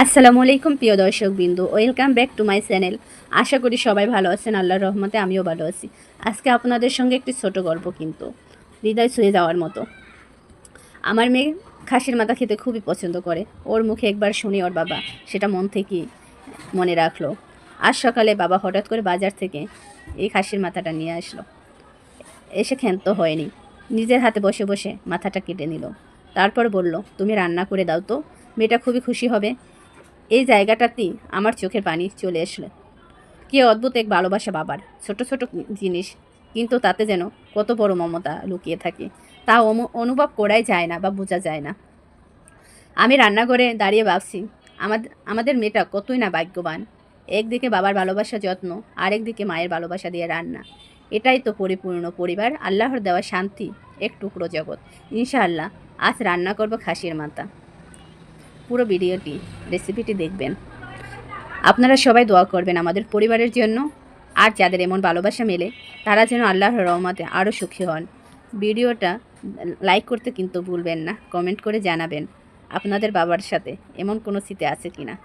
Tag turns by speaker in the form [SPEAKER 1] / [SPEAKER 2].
[SPEAKER 1] আসসালামু আলাইকুম প্রিয় দর্শকবৃন্দ, welcome back to my channel. আশা করি সবাই ভালো আছেন। আল্লাহর রহমতে আমিও ভালো আছি। আজকে আপনাদের সঙ্গে একটি ছোট গল্প, কিন্তু হৃদয় ছুঁয়ে যাওয়ার মতো। আমার মেয়ে খাসির মাথা খেতে খুবই পছন্দ করে। ওর মুখে একবার শুনি ওর বাবা সেটা মন থেকেই মনে রাখলো। আজ সকালে বাবা হঠাৎ করে বাজার থেকে এই খাসির মাথাটা নিয়ে আসলো। এসে ক্ষান্ত হয়নি, নিজের হাতে বসে বসে মাথাটা কেটে নিল। তারপর বলল, তুমি রান্না করে দাও তো, মেয়েটা খুবই খুশি হবে। এই জায়গাটাতেই আমার চোখের পানি চলে আসলো। কী অদ্ভুত এক ভালোবাসা বাবার, ছোট ছোট জিনিস, কিন্তু তাতে যেন কত বড় মমতা লুকিয়ে থাকে, তা অনুভব করাই যায় না বা বোঝা যায় না। আমি রান্নাঘরে দাঁড়িয়ে ভাবছি, আমাদের মেয়েটা কতই না ভাগ্যবান। একদিকে বাবার ভালোবাসা যত্ন, আরেকদিকে মায়ের ভালোবাসা দিয়ে রান্না। এটাই তো পরিপূর্ণ পরিবার, আল্লাহর দেওয়া শান্তি, এক টুকরো জগৎ। ইনশাআল্লাহ আজ রান্না করব খাসির মাথা। পুরো ভিডিওটি, রেসিপিটি দেখবেন। আপনারা সবাই দোয়া করবেন আমাদের পরিবারের জন্য, আর যাদের এমন ভালোবাসা মেলে তারা যেন আল্লাহর রহমতে আরও সুখী হন। ভিডিওটা লাইক করতে কিন্তু ভুলবেন না, কমেন্ট করে জানাবেন আপনাদের বাবার সাথে এমন কোনো স্মৃতি আছে কিনা।